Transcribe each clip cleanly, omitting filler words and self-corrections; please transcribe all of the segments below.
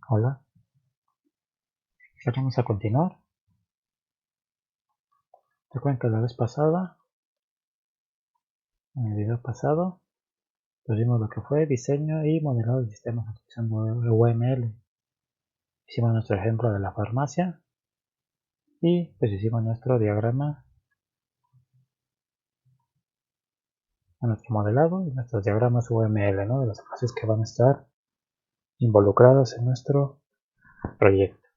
Hola, vamos a continuar. Recuerden que la vez pasada, en el video pasado, vimos lo que fue diseño y modelado de sistemas utilizando UML. Hicimos nuestro ejemplo de la farmacia y pues hicimos nuestro diagrama, nuestro modelado y nuestros diagramas UML, ¿no? De las clases que van a estar involucradas en nuestro proyecto.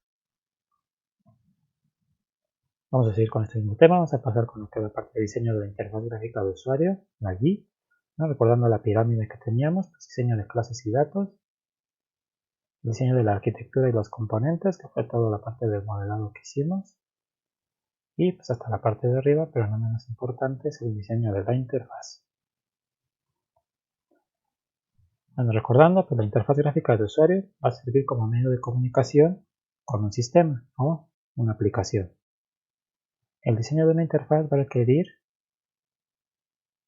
Vamos a seguir con este mismo tema, vamos a pasar con lo que es la parte de diseño de la interfaz gráfica de usuario, la GUI, ¿no? Recordando la pirámide que teníamos, pues diseño de clases y datos, diseño de la arquitectura y los componentes, que fue toda la parte del modelado que hicimos, y pues hasta la parte de arriba, pero no menos importante, es el diseño de la interfaz. Bueno, recordando que la interfaz gráfica de usuario va a servir como medio de comunicación con un sistema o una aplicación. El diseño de una interfaz va a requerir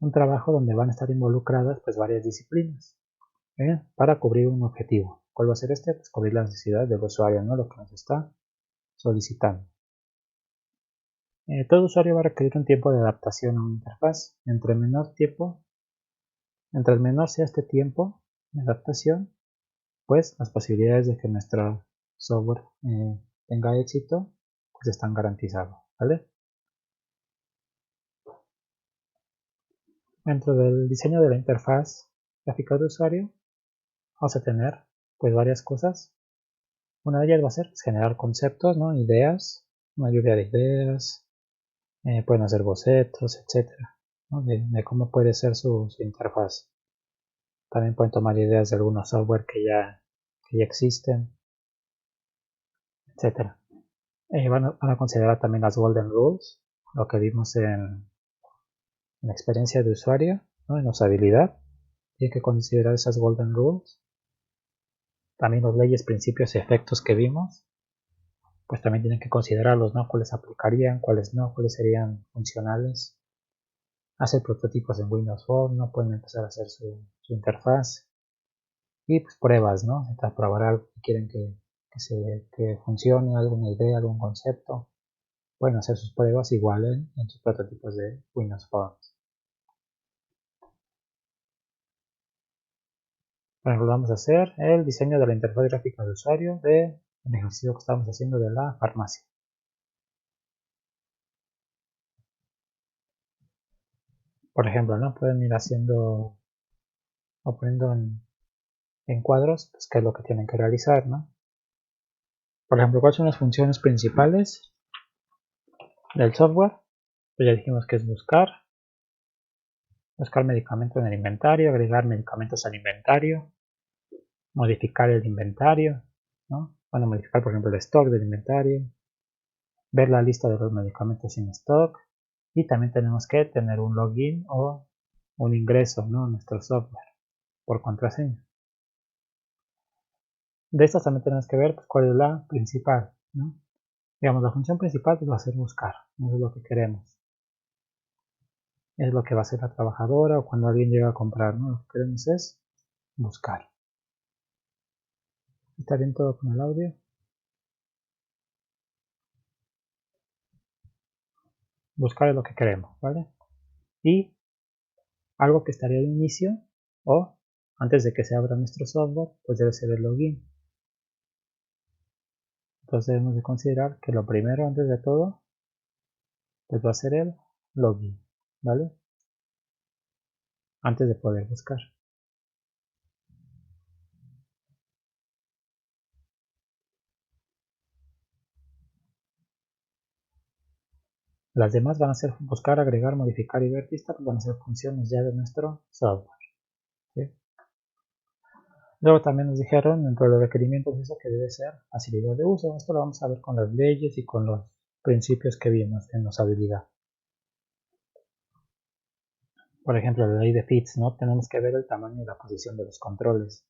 un trabajo donde van a estar involucradas pues varias disciplinas para cubrir un objetivo. ¿Cuál va a ser este? Pues cubrir las necesidades del usuario, ¿no? Lo que nos está solicitando. Todo usuario va a requerir un tiempo de adaptación a una interfaz. Entre el menor sea este tiempo de adaptación, pues las posibilidades de que nuestro software tenga éxito pues están garantizadas, ¿vale? Dentro del diseño de la interfaz gráfica de usuario vamos a tener pues varias cosas. Una de ellas va a ser pues, generar conceptos, ¿no? Ideas, una lluvia de ideas, pueden hacer bocetos, etcétera, ¿no? de cómo puede ser su interfaz. También pueden tomar ideas de algunos software que ya existen, etc. Van a considerar también las Golden Rules, lo que vimos en la experiencia de usuario, ¿no? En usabilidad. Tienen que considerar esas Golden Rules. También los leyes, principios y efectos que vimos, pues también tienen que considerarlos, ¿no? Cuáles aplicarían, cuáles no, cuáles serían funcionales. Hacer prototipos en Windows Phone, ¿no? Pueden empezar a hacer su interfaz. Y pues pruebas, ¿no? Para probar algo que quieren que funcione, alguna idea, algún concepto. Pueden hacer sus pruebas igual en sus prototipos de Windows Phone. Por ejemplo, vamos a hacer el diseño de la interfaz gráfica de usuario del ejercicio que estamos haciendo de la farmacia. Por ejemplo, ¿no? Pueden ir haciendo o poniendo en cuadros pues, qué es lo que tienen que realizar, ¿no? Por ejemplo, ¿cuáles son las funciones principales del software? Pues ya dijimos que es buscar medicamentos en el inventario, agregar medicamentos al inventario, modificar el inventario, ¿no? Van a modificar, por ejemplo, el stock del inventario, ver la lista de los medicamentos en stock y también tenemos que tener un login o un ingreso, ¿no? A nuestro software por contraseña. De estas también tenemos que ver pues, cuál es la principal, ¿no? Digamos, la función principal pues, va a ser buscar, no es lo que queremos. Es lo que va a hacer la trabajadora o cuando alguien llega a comprar, ¿no? Lo que queremos es buscar. ¿Está bien todo con el audio? Buscar es lo que queremos, ¿vale? Y algo que estaría al inicio o antes de que se abra nuestro software, pues debe ser el login. Entonces debemos de considerar que lo primero antes de todo, pues va a ser el login, ¿vale? Antes de poder buscar. Las demás van a ser buscar, agregar, modificar y ver lista, pues van a ser funciones ya de nuestro software, ¿sí? Luego también nos dijeron dentro de los requerimientos eso que debe ser facilidad de uso. Esto lo vamos a ver con las leyes y con los principios que vimos en usabilidad. Por ejemplo, la ley de fits, ¿no? Tenemos que ver el tamaño y la posición de los controles,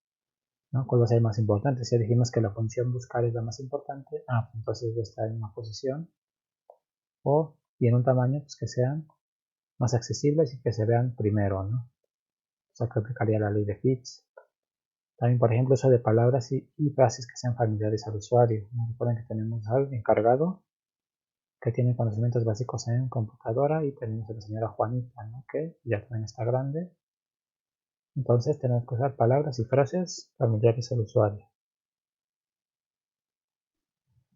¿no? ¿Cuál va a ser más importante? Si ya dijimos que la función buscar es la más importante, entonces debe estar en una posición y en un tamaño pues, que sean más accesibles y que se vean primero, ¿no? O sea, que aplicaría la ley de fits. También, por ejemplo, uso de palabras y frases que sean familiares al usuario, ¿no? Recuerden que tenemos al encargado que tiene conocimientos básicos en computadora y tenemos a la señora Juanita, ¿no? Que ya también está grande. Entonces tenemos que usar palabras y frases familiares al usuario.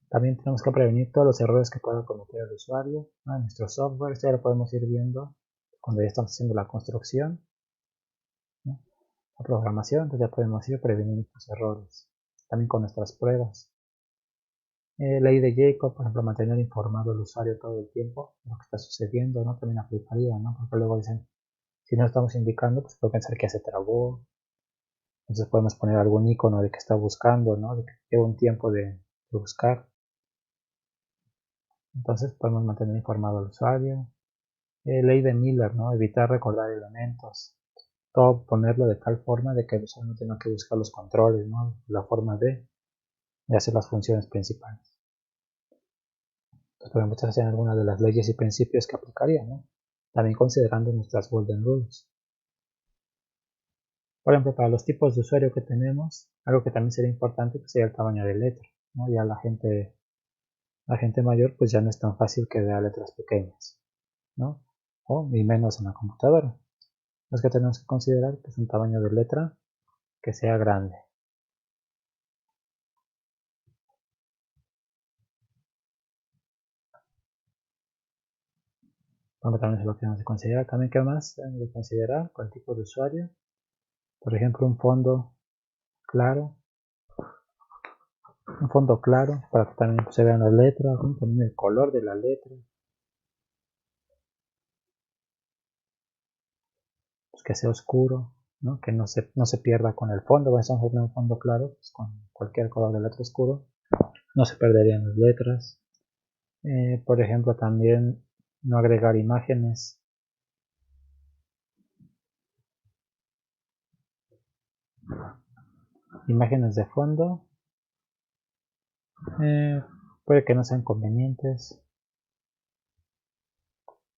También tenemos que prevenir todos los errores que pueda cometer el usuario, ¿no? En nuestro software. Esto ya lo podemos ir viendo cuando ya estamos haciendo la construcción, ¿no? La programación, entonces ya podemos ir preveniendo estos errores. También con nuestras pruebas. Ley de Jacob, por ejemplo, mantener informado al usuario todo el tiempo de lo que está sucediendo, ¿no? También aplicaría, ¿no? Porque luego dicen, si no estamos indicando, pues puede pensar que ya se trabó. Entonces podemos poner algún icono de que está buscando, ¿no? De que lleva un tiempo de buscar. Entonces podemos mantener informado al usuario. Ley de Miller, ¿no? Evitar recordar elementos. Todo ponerlo de tal forma de que el usuario no tenga que buscar los controles, ¿no? La forma de hacer las funciones principales. Entonces podemos hacer algunas de las leyes y principios que aplicaría, ¿no? También considerando nuestras Golden Rules. Por ejemplo, para los tipos de usuario que tenemos, algo que también sería importante pues, sería el tamaño de letra, ¿no? Ya la gente mayor pues ya no es tan fácil que vea letras pequeñas, ¿no? Y menos en la computadora. Los que tenemos que considerar pues un tamaño de letra que sea grande. Bueno, también es lo que tenemos que considerar. También, ¿qué más tenemos que considerar con el tipo de usuario? Por ejemplo, un fondo claro para que también se vean las letras, ¿no? También el color de la letra, pues que sea oscuro, ¿no? Que no se pierda con el fondo. Bueno, estamos poniendo un fondo claro, pues con cualquier color de letra oscuro, no se perderían las letras. Por ejemplo, también no agregar imágenes de fondo. Puede que no sean convenientes,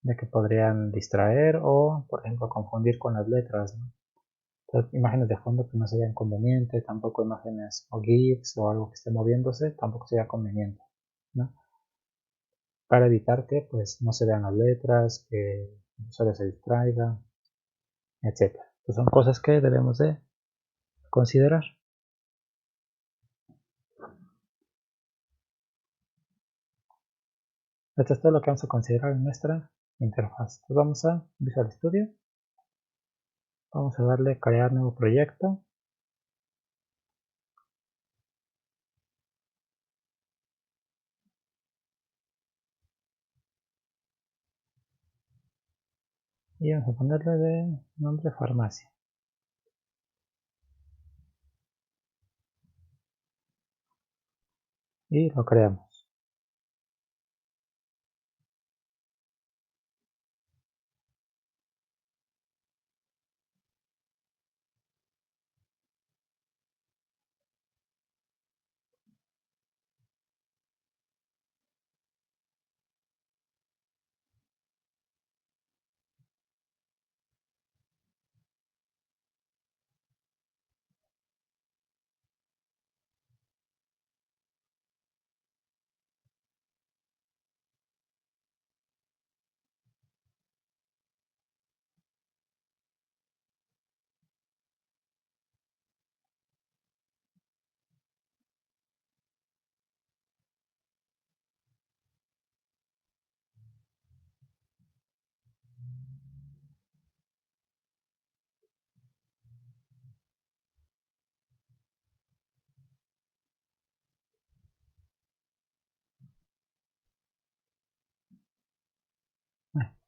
ya que podrían distraer o, por ejemplo, confundir con las letras, ¿no? Entonces, imágenes de fondo que no serían convenientes, tampoco imágenes o GIFs o algo que esté moviéndose, tampoco sería conveniente, ¿no? Para evitar que pues no se vean las letras, que el usuario se distraiga, etc. Entonces, son cosas que debemos de considerar. Esto es todo lo que vamos a considerar en nuestra interfaz. Entonces vamos a Visual Studio. Vamos a darle crear nuevo proyecto. Y vamos a ponerle de nombre farmacia. Y lo creamos.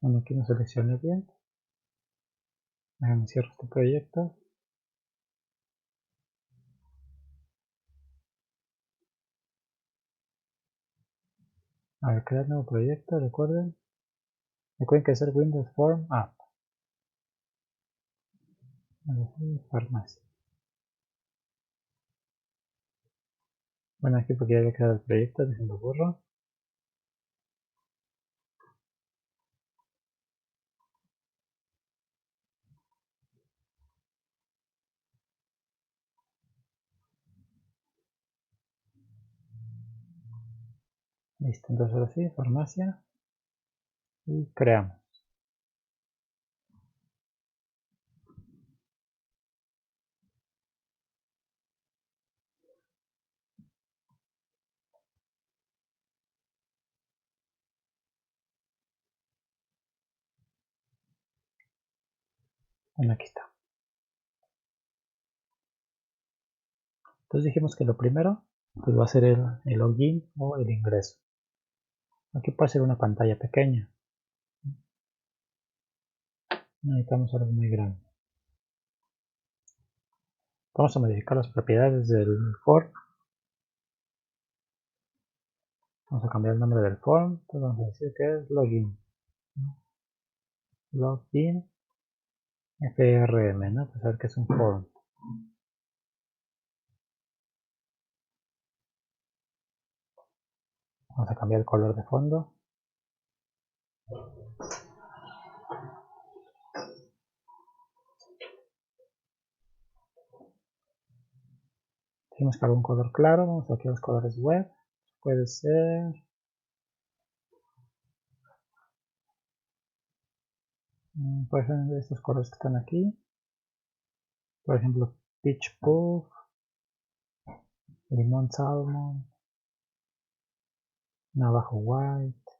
Bueno, aquí no seleccioné bien. Déjame cierro este proyecto. A ver, crear nuevo proyecto, recuerden que hacer Windows Form App. Farmacia. Bueno, aquí porque ya había creado el proyecto, dejando borro. Listo, entonces ahora sí, farmacia. Y creamos. Bueno, aquí está. Entonces dijimos que lo primero pues va a ser el login o el ingreso. Aquí puede ser una pantalla pequeña. No necesitamos algo muy grande. Vamos a modificar las propiedades del form. Vamos a cambiar el nombre del form. Entonces vamos a decir que es login. Login FRM, ¿no? Pues a ver qué es un form. Vamos a cambiar el color de fondo. Tenemos que algún color claro. Vamos aquí a los colores web. Puede ser puede ser de estos colores que están aquí. Por ejemplo, peach puff, limón salmon, navajo white,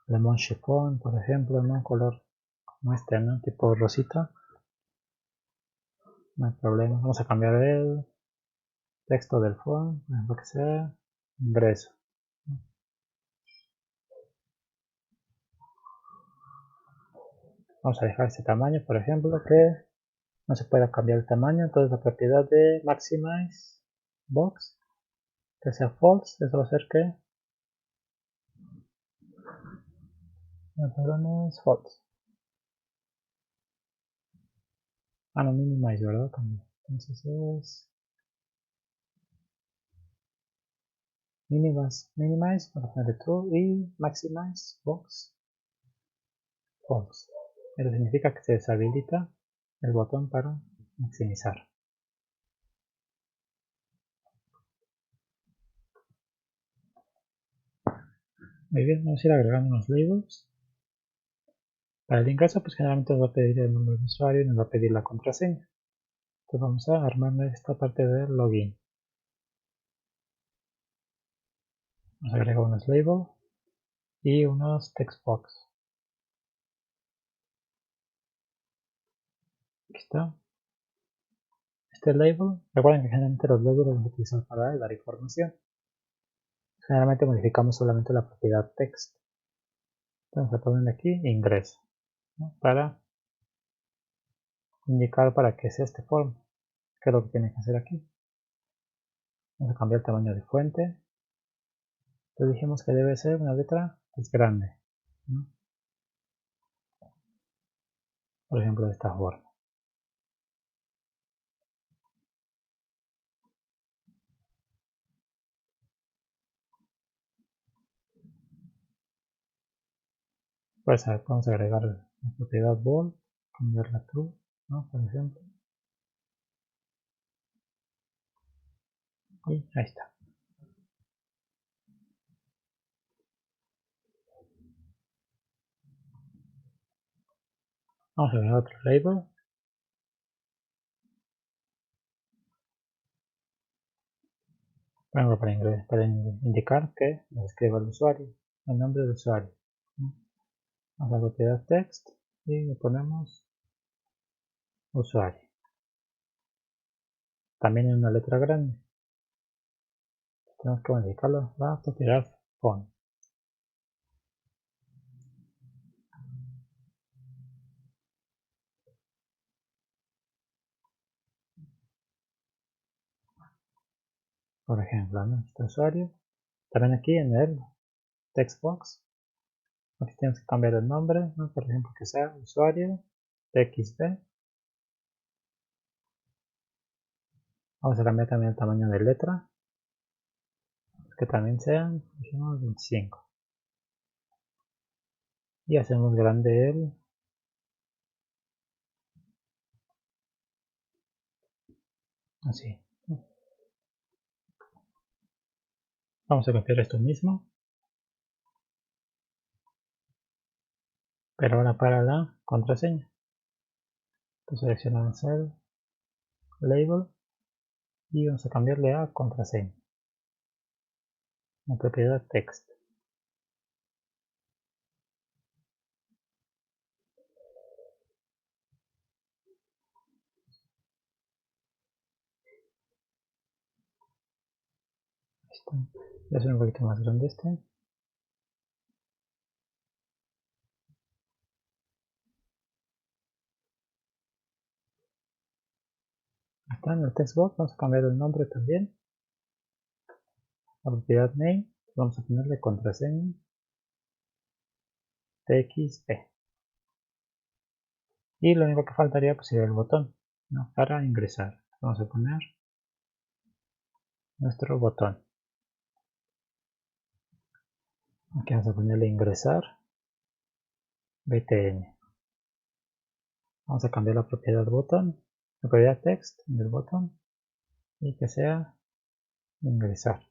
lemon chiffon, por ejemplo, ¿no? Un color como este, ¿no? Tipo rosita. No hay problema. Vamos a cambiar el texto del form, por ejemplo, que sea ingreso. Vamos a dejar ese tamaño, por ejemplo, que no se pueda cambiar el tamaño. Entonces la propiedad de maximize box, que sea false, eso va a hacer que es false. Ah, no, minimize, ¿verdad? También. Entonces es minimize, vamos a poner true y maximize box false. Eso significa que se deshabilita el botón para maximizar. Muy bien, vamos a ir agregando unos labels. Para el ingreso, pues generalmente nos va a pedir el nombre de usuario y nos va a pedir la contraseña. Entonces vamos a armar esta parte del login. Vamos a agregar unos labels y unos textbox. Aquí está. Este label, recuerden que generalmente los labels los vamos a utilizar para dar información. Generalmente modificamos solamente la propiedad text. Vamos a poner aquí ingreso, ¿no? Para indicar para qué es este form, qué es lo que tiene que hacer aquí. Vamos a cambiar el tamaño de fuente. Entonces dijimos que debe ser una letra pues, grande, ¿no? Por ejemplo, de esta forma. Pues vamos a agregar la propiedad bold, cambiarla a true, ¿no? Por ejemplo. Y ahí está. Vamos a agregar otro label. Bueno, para indicar que nos escriba el usuario, el nombre del usuario, ¿no? Vamos a la propiedad text y le ponemos usuario. También en una letra grande. Tenemos que modificarlo a la propiedad font. Por ejemplo, ¿no? Este usuario. También aquí en el text box. Aquí tenemos que cambiar el nombre, ¿no? Por ejemplo, que sea usuario xb. Vamos a cambiar también el tamaño de letra. Que también sean, dijimos, 25. Y hacemos grande el así. Vamos a copiar esto mismo, pero ahora para la contraseña. Entonces seleccionamos el label y vamos a cambiarle a contraseña. La propiedad text. Listo. Voy a hacer un poquito más grande este. Está en el text box, vamos a cambiar el nombre también. La propiedad name, vamos a ponerle contraseña txt. Y lo único que faltaría pues sería el botón, ¿no? Para ingresar. Vamos a poner nuestro botón. Aquí vamos a ponerle ingresar btn. Vamos a cambiar la propiedad botón, la propiedad text del botón y que sea ingresar.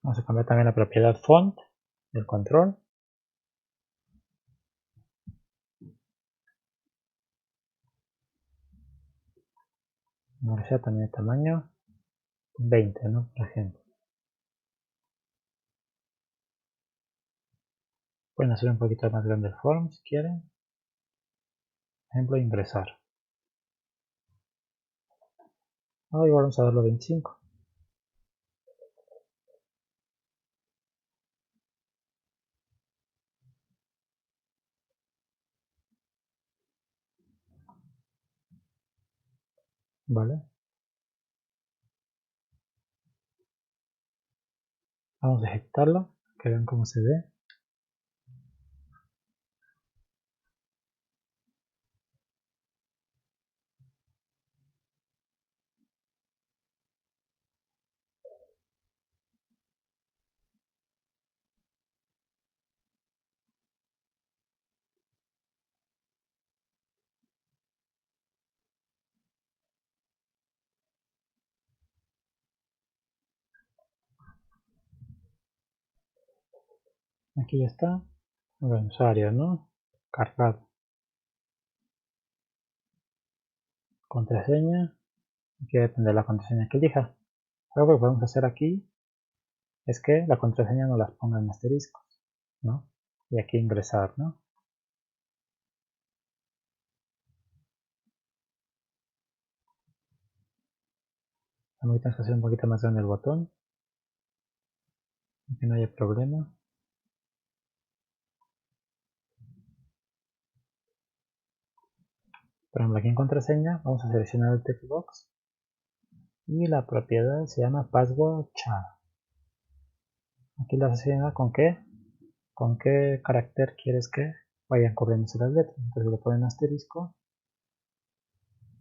Vamos a cambiar también la propiedad font del control. Que sea también de tamaño 20, ¿no? Por ejemplo. Pueden hacer un poquito más grande el form si quieren. Por ejemplo, ingresar. Igual vamos a darlo 25. Vale. Vamos a ejecutarlo, que vean cómo se ve. Aquí ya está. El usuario, ¿no? Cargado. Contraseña. Aquí depende de la contraseña que elija. Lo que podemos hacer aquí es que la contraseña no las ponga en asteriscos, ¿no? Y aquí ingresar, ¿no? También tenemos que hacer un poquito más grande el botón. Que no haya problema. Por ejemplo, aquí en contraseña vamos a seleccionar el text box y la propiedad se llama password char. Aquí la selecciona con qué carácter quieres que vayan corriéndose las letras. Entonces lo ponen asterisco.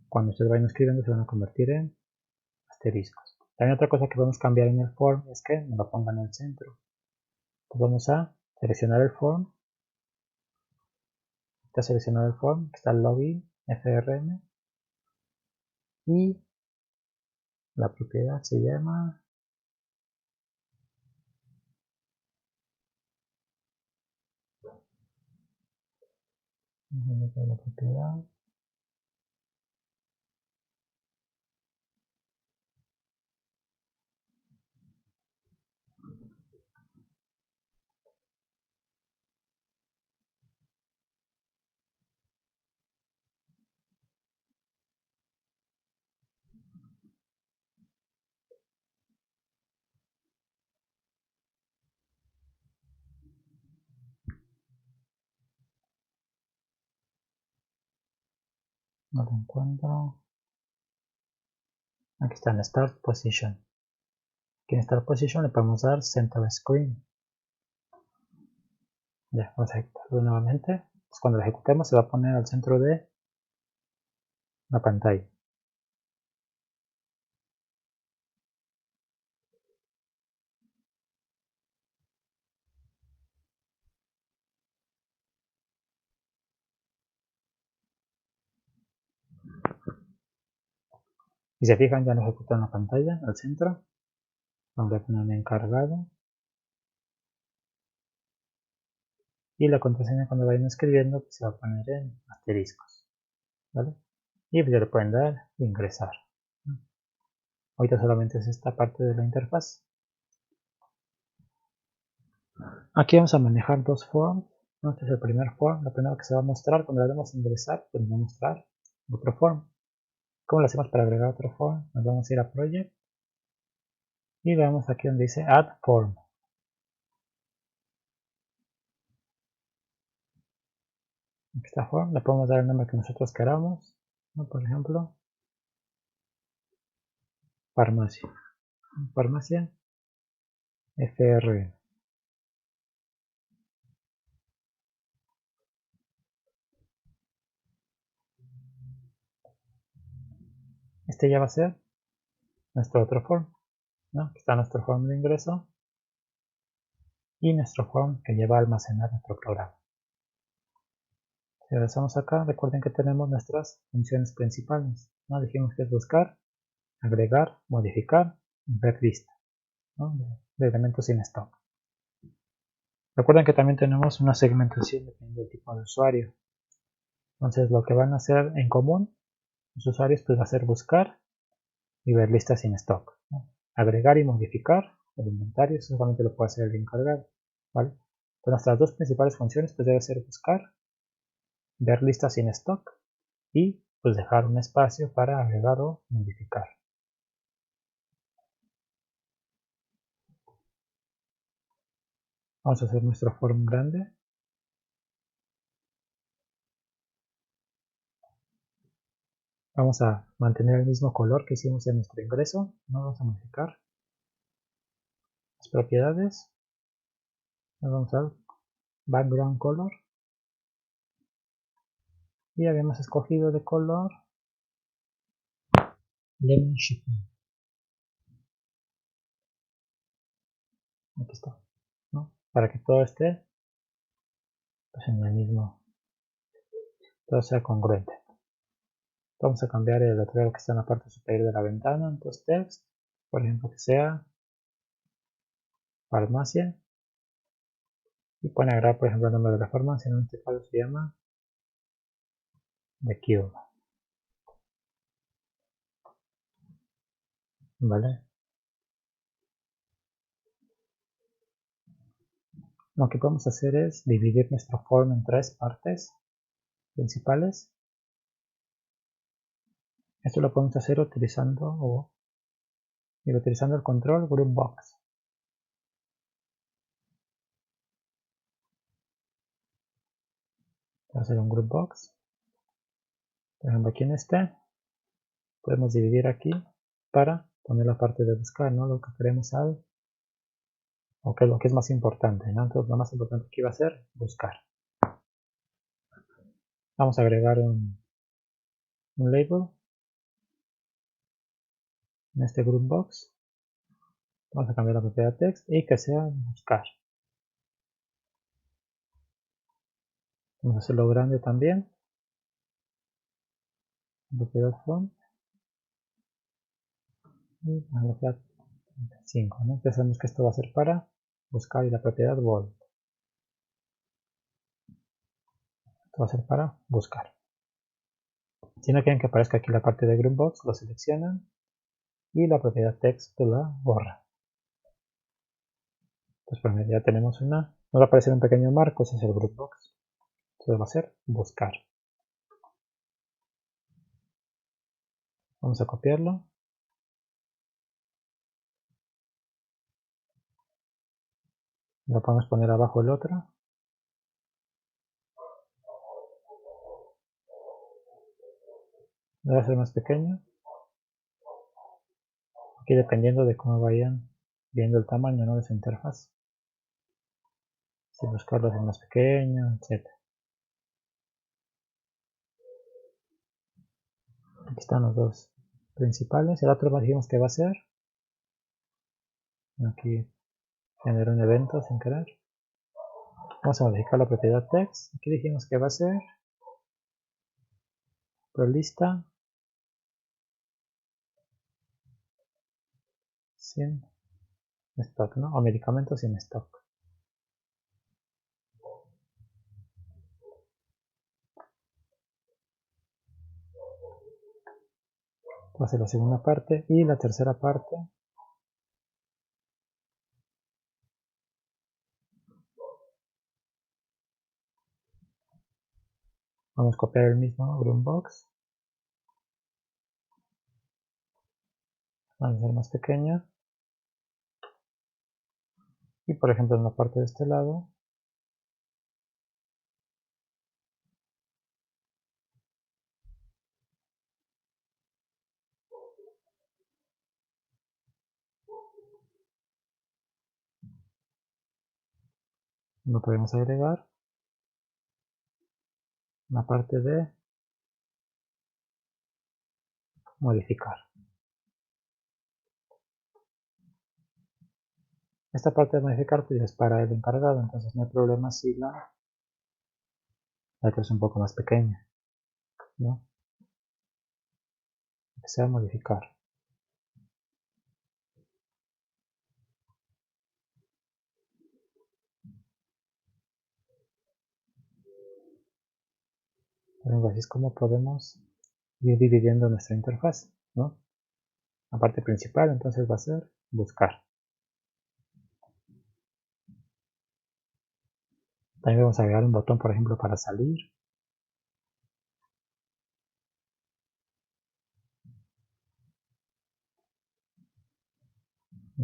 Cuando ustedes vayan escribiendo se van a convertir en asteriscos. También otra cosa que podemos cambiar en el form es que nos lo pongan en el centro. Entonces vamos a seleccionar el form. Está seleccionado el form, está el login, frm. Y la propiedad se llama la propiedad. No lo encuentro. Aquí está en Start Position. Aquí en Start Position le podemos dar Center Screen. Ya, vamos a ejecutarlo nuevamente. Entonces, cuando lo ejecutemos se va a poner al centro de la pantalla. Si se fijan, ya no ejecuta en la pantalla, al centro. Vamos a poner un encargado. Y la contraseña cuando vayan escribiendo pues, se va a poner en asteriscos. ¿Vale? Y pues ya le pueden dar ingresar. Ahorita solamente es esta parte de la interfaz. Aquí vamos a manejar dos forms. Este es el primer form. La primera que se va a mostrar cuando le demos ingresar, pues nos va a mostrar otro form. ¿Cómo lo hacemos para agregar otro form? Nos vamos a ir a Project y vamos aquí donde dice Add Form. Aquí está Form. Le podemos dar el nombre que nosotros queramos. Por ejemplo, Farmacia. Farmacia FR. Este ya va a ser nuestro otro form. Aquí está nuestro form de ingreso y nuestro form que lleva a almacenar nuestro programa. Si regresamos acá, recuerden que tenemos nuestras funciones principales. Dijimos que es buscar, agregar, modificar, ver lista de elementos sin stock. Recuerden que también tenemos una segmentación dependiendo del tipo de usuario. Entonces lo que van a hacer en común los usuarios pues va a ser buscar y ver listas sin stock. Agregar y modificar el inventario, eso solamente lo puede hacer el encargado. ¿Vale? Entonces nuestras dos principales funciones pues debe ser buscar, ver listas sin stock y pues dejar un espacio para agregar o modificar. Vamos a hacer nuestro form grande. Vamos a mantener el mismo color que hicimos en nuestro ingreso. Vamos a modificar las propiedades. Vamos a background color. Y habíamos escogido de color lemon chiffon. Aquí está. Para que todo esté pues, en el mismo. Todo sea congruente. Vamos a cambiar el letrero que está en la parte superior de la ventana. Entonces text. Por ejemplo que sea farmacia. Y pueden agregar por ejemplo el nombre de la farmacia. En este caso se llama The Cure. ¿Vale? Lo que podemos hacer es dividir nuestro form en tres partes principales. Esto lo podemos hacer utilizando el control Groupbox. Voy a hacer un Groupbox. Por ejemplo, aquí en este podemos dividir aquí para poner la parte de buscar, lo que queremos saber, o que es lo que es más importante. Entonces lo más importante aquí va a ser buscar. Vamos a agregar un label en este Groupbox. Vamos a cambiar la propiedad text y que sea buscar. Vamos a hacerlo grande también. Propiedad font. Y la propiedad 5. Pensamos que esto va a ser para buscar y la propiedad bold. Esto va a ser para buscar. Si no quieren que aparezca aquí la parte de Groupbox, lo seleccionan y la propiedad text la borra. Pues bueno, ya tenemos una. Nos va a aparecer un pequeño marco, ese es el Groupbox. Entonces va a ser buscar. Vamos a copiarlo. Lo podemos poner abajo el otro. Debe ser más pequeño. Aquí dependiendo de cómo vayan viendo el tamaño de su interfaz. Si buscarlo es más pequeño, etc. Aquí están los dos principales. El otro dijimos que va a ser. Aquí generé un evento sin querer. Vamos a modificar la propiedad text. Aquí dijimos que va a ser por lista sin stock, ¿no? O medicamentos sin stock. Entonces la segunda parte y la tercera parte. Vamos a copiar el mismo Grunbox. Vamos a hacer más pequeña. Y por ejemplo en la parte de este lado. Lo podemos agregar. La parte de modificar. Esta parte de modificar pues es para el encargado, entonces no hay problema si la letra es un poco más pequeña, ¿no? Que sea modificar. Bueno, así es como podemos ir dividiendo nuestra interfaz, ¿no? La parte principal entonces va a ser buscar. También vamos a agregar un botón, por ejemplo, para salir.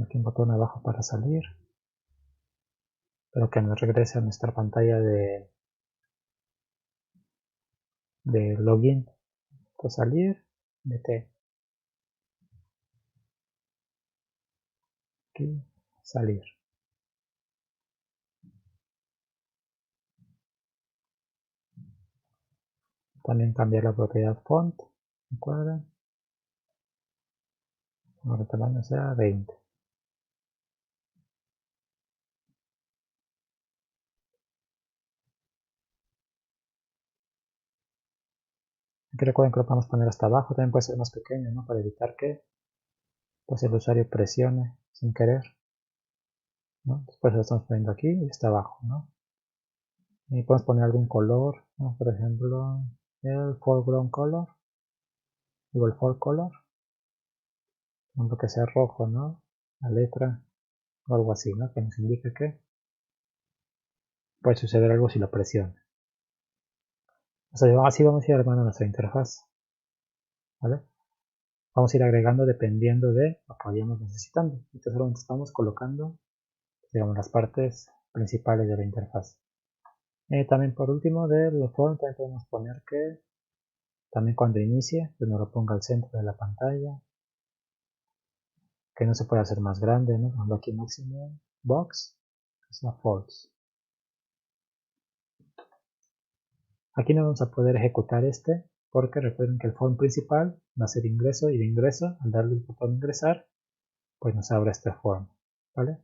Aquí un botón abajo para salir, pero que nos regrese a nuestra pantalla de login. Entonces salir, vete aquí, salir. También cambiar la propiedad font, ¿recuerdan? Ahora el tamaño sea 20. Aquí recuerden que lo podemos poner hasta abajo, también puede ser más pequeño, ¿no? Para evitar que pues, el usuario presione sin querer, ¿no? Después lo estamos poniendo aquí y está abajo, ¿no? Y podemos poner algún color, ¿no? Por ejemplo, el foreground color, o el fore color, por ejemplo, que sea rojo, ¿no? La letra, o algo así, ¿no? Que nos indique que puede suceder algo si lo presiona. O sea, así vamos a ir armando nuestra interfaz, ¿vale? Vamos a ir agregando dependiendo de lo que vayamos necesitando. Entonces solamente estamos colocando, digamos, las partes principales de la interfaz. También por último del form también podemos poner que también cuando inicie pues nos lo ponga al centro de la pantalla, que no se puede hacer más grande, ¿no? Por ejemplo aquí máximo box es la false. Aquí no vamos a poder ejecutar este porque recuerden que el form principal va a ser ingreso y de ingreso al darle el botón ingresar pues nos abre este form, ¿vale?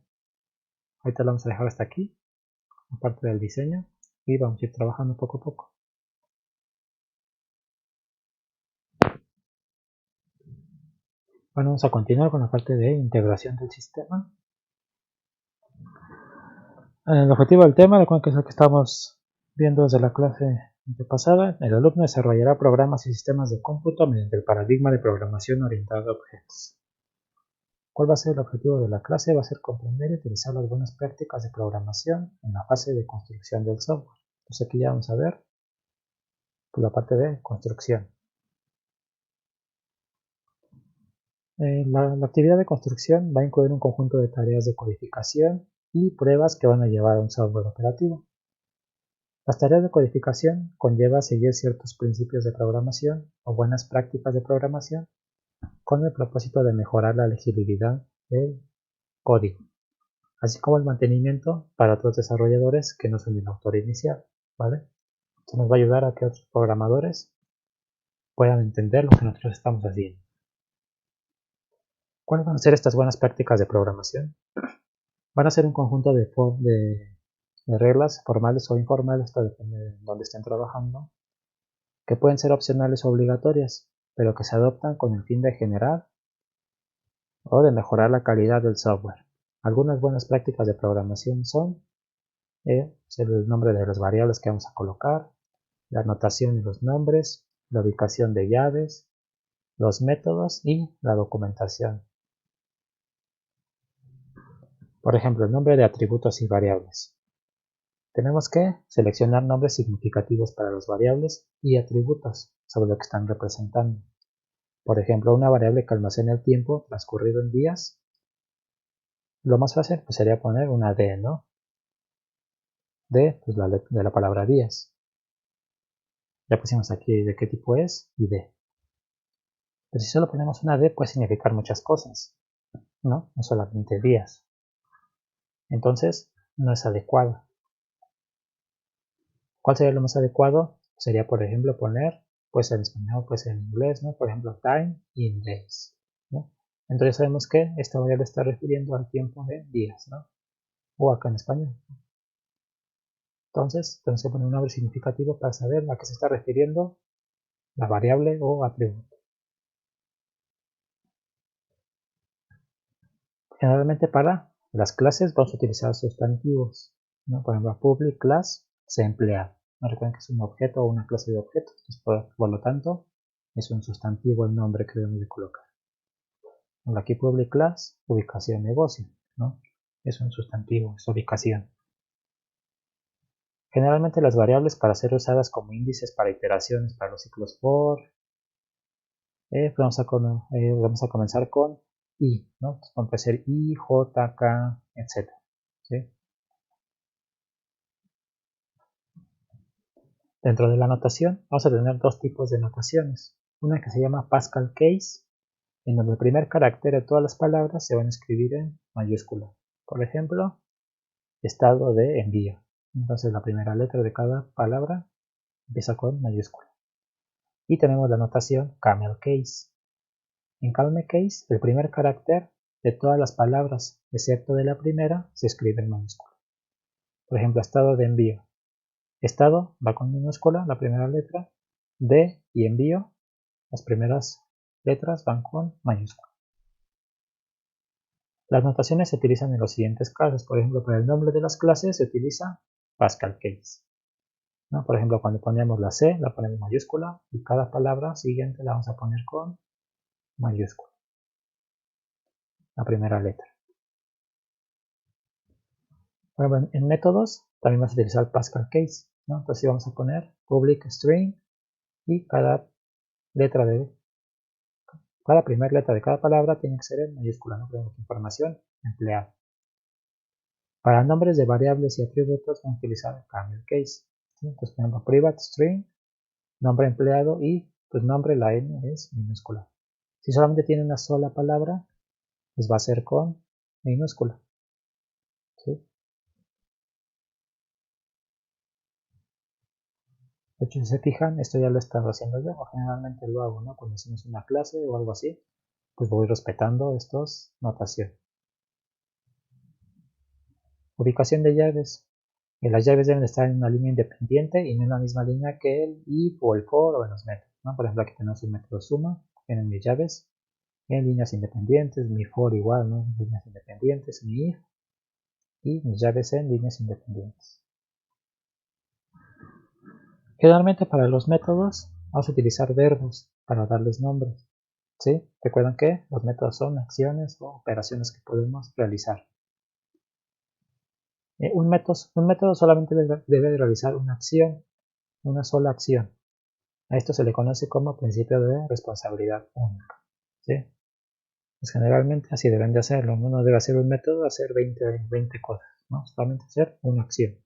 Ahorita lo vamos a dejar hasta aquí, aparte del diseño, y vamos a ir trabajando poco a poco. Bueno, vamos a continuar con la parte de integración del sistema. El objetivo del tema, recuerden que es lo que estamos viendo desde la clase pasada. El alumno desarrollará programas y sistemas de cómputo mediante el paradigma de programación orientada a objetos. ¿Cuál va a ser el objetivo de la clase? Va a ser comprender y utilizar las buenas prácticas de programación en la fase de construcción del software. Entonces aquí ya vamos a ver la parte de construcción. La actividad de construcción va a incluir un conjunto de tareas de codificación y pruebas que van a llevar a un software operativo. Las tareas de codificación conlleva seguir ciertos principios de programación o buenas prácticas de programación con el propósito de mejorar la legibilidad del código, así como el mantenimiento para otros desarrolladores que no son el autor inicial, ¿vale? Esto nos va a ayudar a que otros programadores puedan entender lo que nosotros estamos haciendo. ¿Cuáles van a ser estas buenas prácticas de programación? Van a ser un conjunto de reglas formales o informales, esto depende de dónde estén trabajando, que pueden ser opcionales o obligatorias, pero que se adoptan con el fin de generar o de mejorar la calidad del software. Algunas buenas prácticas de programación son el nombre de las variables que vamos a colocar, la anotación de los nombres, la ubicación de llaves, los métodos y la documentación. Por ejemplo, el nombre de atributos y variables. Tenemos que seleccionar nombres significativos para las variables y atributos sobre lo que están representando. Por ejemplo, una variable que almacena el tiempo transcurrido en días. Lo más fácil pues, sería poner una D, ¿no? D, pues de la palabra días. Ya pusimos aquí de qué tipo es y D. Pero si solo ponemos una D puede significar muchas cosas, ¿no? No solamente días. Entonces, no es adecuado. ¿Cuál sería lo más adecuado? Sería, por ejemplo, poner, pues en español, pues en inglés, ¿no? Por ejemplo, time in days, ¿no? Entonces sabemos que esta variable está refiriendo al tiempo de días, ¿no? O acá en español. Entonces, tenemos que poner un nombre significativo para saber a qué se está refiriendo la variable o atributo. Generalmente para las clases vamos a utilizar sustantivos, ¿no? Por ejemplo, public class, empleado. No recuerden que es un objeto o una clase de objetos, por lo tanto, es un sustantivo el nombre que debemos de colocar. Aquí public class, ubicación negocio, ¿no? Es un sustantivo, es ubicación. Generalmente las variables para ser usadas como índices para iteraciones para los ciclos for, vamos a comenzar con i, ¿no? Puede ser i, j, k, etc. ¿Sí? Dentro de la notación vamos a tener dos tipos de notaciones. Una que se llama Pascal Case, en donde el primer carácter de todas las palabras se van a escribir en mayúscula. Por ejemplo, estado de envío. Entonces la primera letra de cada palabra empieza con mayúscula. Y tenemos la notación Camel Case. En Camel Case, el primer carácter de todas las palabras, excepto de la primera, se escribe en mayúscula. Por ejemplo, estado de envío. Estado va con minúscula, la primera letra. De y envío, las primeras letras van con mayúscula. Las notaciones se utilizan en los siguientes casos. Por ejemplo, para el nombre de las clases se utiliza Pascal Case, ¿no? Por ejemplo, cuando ponemos la C, la ponemos mayúscula y cada palabra siguiente la vamos a poner con mayúscula, la primera letra. Bueno, en métodos también vamos a utilizar Pascal Case, ¿no? Entonces vamos a poner public string y cada primera letra de cada palabra tiene que ser en mayúscula, ¿no? Por ejemplo, información empleada. Para nombres de variables y atributos vamos a utilizar Camel Case, ¿sí? Entonces ponemos private string, nombre empleado y pues nombre, la n es minúscula. Si solamente tiene una sola palabra, pues va a ser con minúscula, ¿sí? De hecho, si se fijan, esto ya lo he estado haciendo yo, o generalmente lo hago, ¿no? Cuando hacemos una clase o algo así, pues voy respetando estas notaciones. Ubicación de llaves. Las llaves deben estar en una línea independiente y no en la misma línea que el if o el for o en los métodos, ¿no? Por ejemplo, aquí tenemos el método suma, tienen mis llaves en líneas independientes, mi for igual, ¿no? En líneas independientes, mi if y mis llaves en líneas independientes. Generalmente para los métodos vamos a utilizar verbos para darles nombres, ¿sí? Recuerden que los métodos son acciones o operaciones que podemos realizar. Un método solamente debe realizar una acción, una sola acción. A esto se le conoce como principio de responsabilidad única, ¿sí? Pues generalmente así deben de hacerlo. Uno debe hacer un método, hacer 20 cosas, ¿no? Solamente hacer una acción.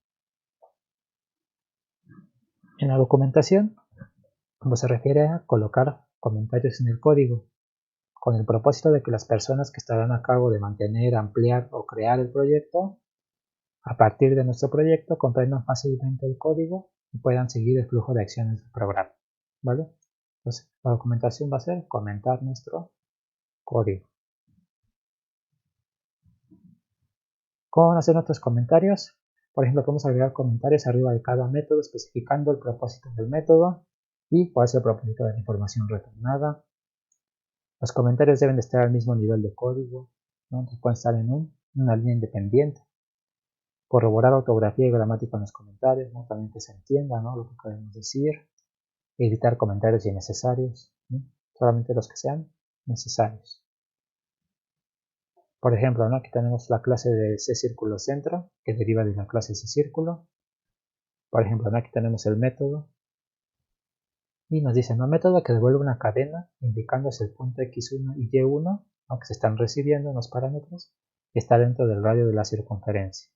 En la documentación, como se refiere a colocar comentarios en el código, con el propósito de que las personas que estarán a cargo de mantener, ampliar o crear el proyecto, a partir de nuestro proyecto, comprendan fácilmente el código y puedan seguir el flujo de acciones del programa, ¿vale? Entonces, la documentación va a ser comentar nuestro código. ¿Cómo van a ser nuestros comentarios? Por ejemplo, podemos agregar comentarios arriba de cada método especificando el propósito del método y cuál es el propósito de la información retornada. Los comentarios deben de estar al mismo nivel de código, ¿no? Entonces pueden estar en una línea independiente. Corroborar ortografía y gramática en los comentarios, ¿no? También que se entienda, ¿no? Lo que queremos decir. Editar comentarios innecesarios, ¿no? Solamente los que sean necesarios. Por ejemplo, ¿no? Aquí tenemos la clase de C-círculo centro, que deriva de la clase C-círculo. Por ejemplo, ¿no? Aquí tenemos el método. Y nos dice, ¿no? Método que devuelve una cadena indicando si el punto x1 y y1, aunque se están recibiendo en los parámetros, está dentro del radio de la circunferencia.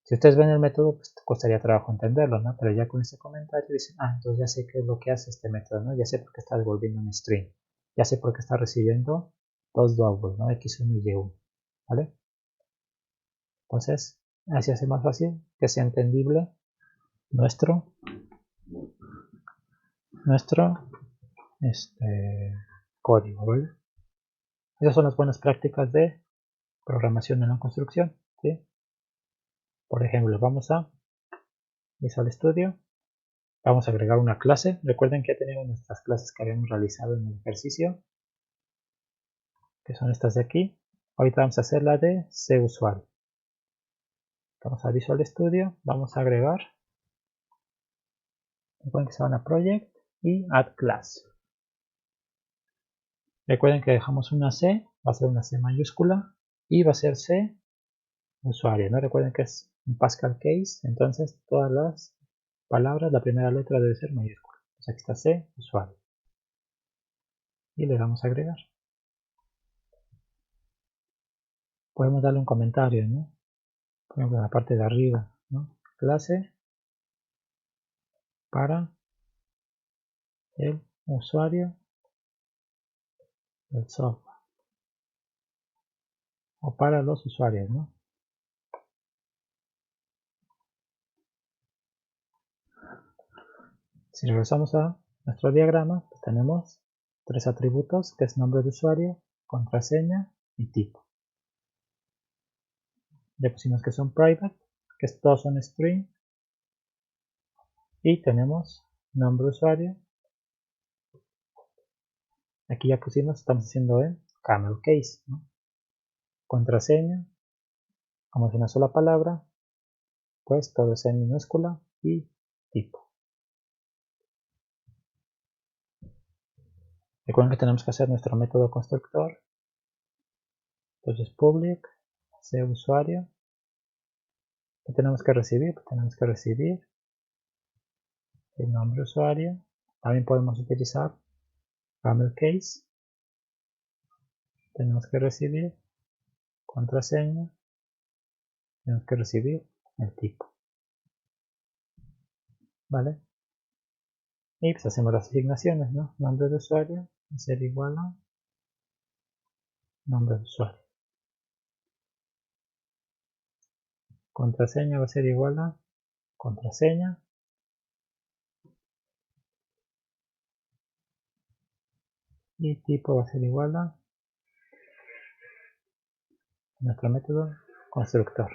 Si ustedes ven el método, pues costaría trabajo entenderlo, ¿no? Pero ya con este comentario dicen, entonces ya sé qué es lo que hace este método, ¿no? Ya sé por qué está devolviendo un string. Ya sé por qué está recibiendo dos doubles, ¿no? X1 y Y1, ¿vale? Entonces, así hace más fácil que sea entendible nuestro código, ¿vale? Esas son las buenas prácticas de programación en la construcción, ¿sí? Por ejemplo, vamos a Visual Studio, vamos a agregar una clase. Recuerden que ya tenemos nuestras clases que habíamos realizado en el ejercicio, que son estas de aquí. Ahorita vamos a hacer la de CUsuario. Vamos a Visual Studio, vamos a agregar. Recuerden que se van a Project y Add Class. Recuerden que dejamos una C, va a ser una C mayúscula y va a ser C usuario, ¿no? Recuerden que es un Pascal case, entonces todas las palabras, la primera letra debe ser mayúscula. Entonces aquí está C usuario. Y le damos a agregar. Podemos darle un comentario, ¿no? Por ejemplo, en la parte de arriba, ¿no? Clase para el usuario del software. O para los usuarios, ¿no? Si regresamos a nuestro diagrama, pues tenemos tres atributos, que es nombre de usuario, contraseña y tipo. Ya pusimos que son private, que todos son string. Y tenemos nombre de usuario. Aquí ya pusimos, estamos haciendo el camel case, ¿no? Contraseña, como es una sola palabra, pues todo es en minúscula y tipo. Recuerden que tenemos que hacer nuestro método constructor. Entonces public, usuario. ¿Qué tenemos que recibir? Pues tenemos que recibir el nombre de usuario. También podemos utilizar camel case. Tenemos que recibir contraseña. Tenemos que recibir el tipo. ¿Vale? Y pues hacemos las asignaciones, ¿no? Nombre de usuario va a ser igual a nombre de usuario. Contraseña va a ser igual a contraseña. Y tipo va a ser igual a nuestro método constructor.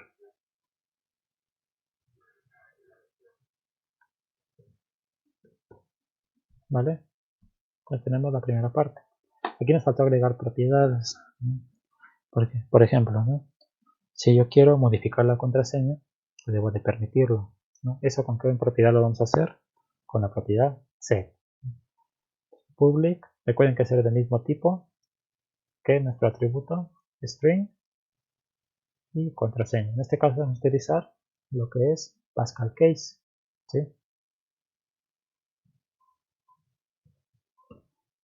¿Vale? Entonces tenemos la primera parte. Aquí nos falta agregar propiedades. Porque, por ejemplo, ¿no? Si yo quiero modificar la contraseña, pues debo de permitirlo, ¿no? ¿Eso con qué propiedad lo vamos a hacer? Con la propiedad set. Public, recuerden que es del mismo tipo que nuestro atributo string y contraseña. En este caso vamos a utilizar lo que es Pascal case, ¿sí?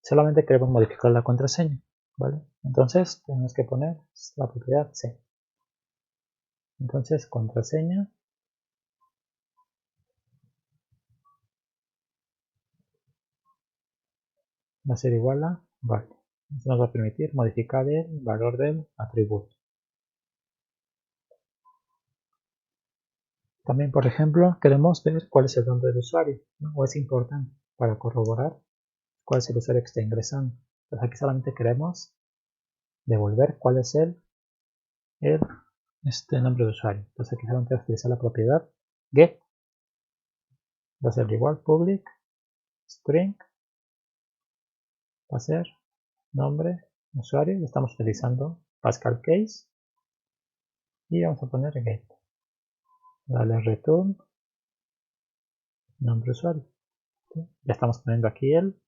Solamente queremos modificar la contraseña, ¿vale? Entonces tenemos que poner la propiedad C. Entonces contraseña va a ser igual a vale. Eso nos va a permitir modificar el valor del atributo. También, por ejemplo, queremos ver cuál es el nombre del usuario, ¿no? O es importante para corroborar cuál es el usuario que está ingresando. Entonces aquí solamente queremos devolver cuál es el nombre de usuario. Entonces aquí solamente vamos a utilizar la propiedad get, va a ser igual public string, va a ser nombre, usuario, y estamos utilizando Pascal Case, y vamos a poner get, darle return, nombre usuario. ¿Sí? Ya estamos poniendo aquí el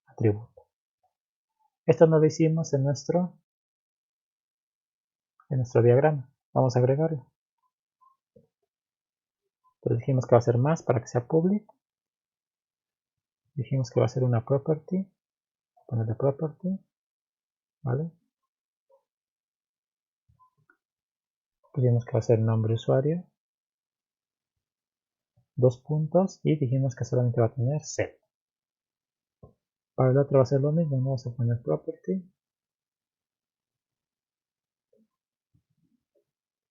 atributo. Esto no lo hicimos en nuestro diagrama. Vamos a agregarlo. Entonces dijimos que va a ser más para que sea public. Dijimos que va a ser una property. Ponerle property. ¿Vale? Dijimos que va a ser nombre usuario. 2 puntos. Y dijimos que solamente va a tener set. Para el otro va a ser lo mismo. Vamos a poner property.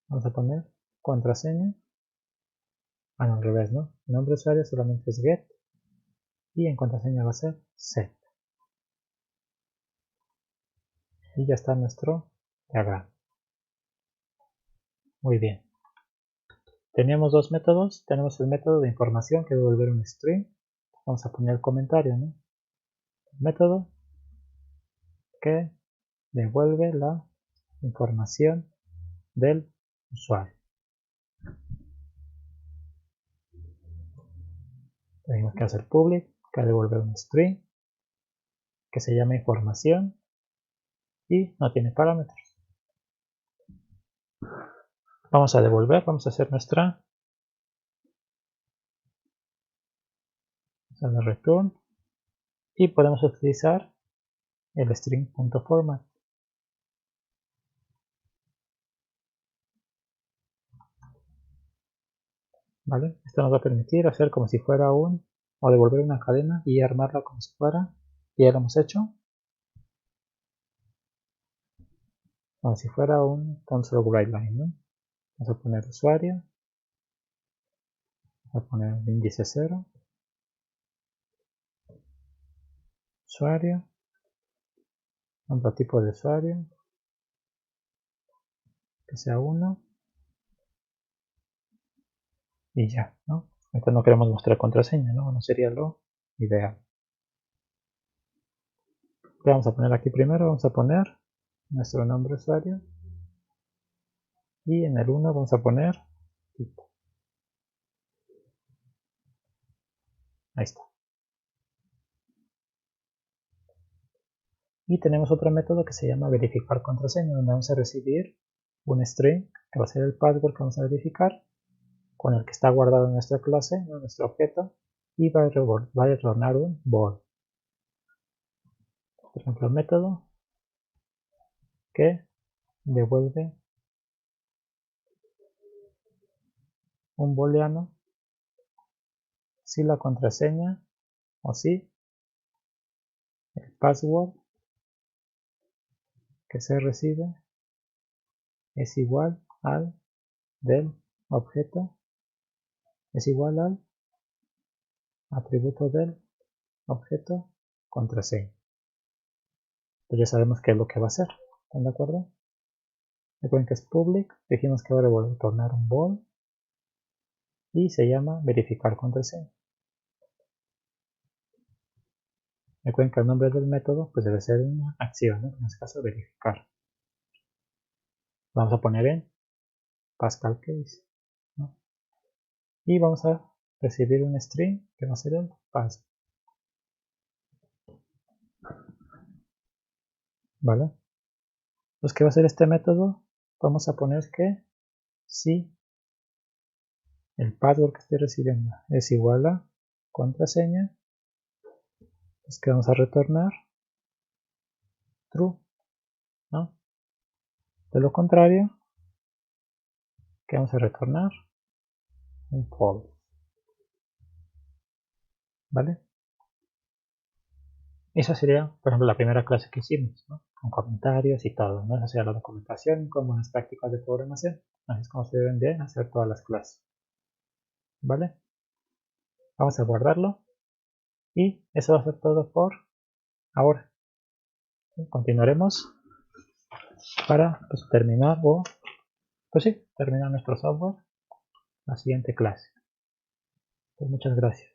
Vamos a poner contraseña. Ah, no, al revés, ¿no? Nombre usuario solamente es get. Y en contraseña va a ser set. Y ya está nuestro diagrama. Muy bien. Teníamos dos métodos. Tenemos el método de información que devolver un string. Vamos a poner el comentario, ¿no? Método que devuelve la información del usuario. Tenemos que hacer public, que devuelve un string, que se llama información y no tiene parámetros. Vamos a devolver, vamos a hacer nuestra return y podemos utilizar el string.format. ¿Vale? Esto nos va a permitir hacer como si fuera o devolver una cadena y armarla como si fuera, ya lo hemos hecho, como si fuera un console.writeLine, ¿no? Vamos a poner usuario, vamos a poner el índice 0, usuario, nombre tipo de usuario, que sea 1 y ya, ¿no? Esto no queremos mostrar contraseña, ¿no? No sería lo ideal. ¿Qué vamos a poner aquí primero? Vamos a poner nuestro nombre usuario y en el 1 vamos a poner tipo. Ahí está. Y tenemos otro método que se llama verificar contraseña, donde vamos a recibir un string que va a ser el password que vamos a verificar, con el que está guardado en nuestra clase, en nuestro objeto, y va a retornar un bool. Por ejemplo, el método que devuelve un booleano si la contraseña o si el password que se recibe es igual al del objeto, es igual al atributo del objeto contraseña. Pues ya sabemos qué es lo que va a hacer. ¿Están de acuerdo? Recuerden que es public, dijimos que ahora voy a retornar un bool y se llama verificar contraseña. Recuerden que el nombre del método pues debe ser una acción, ¿no? En este caso verificar. Vamos a poner en Pascal Case, ¿no? Y vamos a recibir un string que va a ser el password. ¿Vale? Pues ¿qué va a ser este método? Vamos a poner que si el password que estoy recibiendo es igual a contraseña, pues que vamos a retornar true, ¿no? De lo contrario, que vamos a retornar un false. ¿Vale? Esa sería, por ejemplo, la primera clase que hicimos, ¿no? Con comentarios y todo, ¿no? Esa sería la documentación con buenas prácticas de programación. Así es como se deben de hacer todas las clases. ¿Vale? Vamos a guardarlo. Y eso va a ser todo por ahora. Continuaremos para terminar terminar nuestro software la siguiente clase. Pues muchas gracias.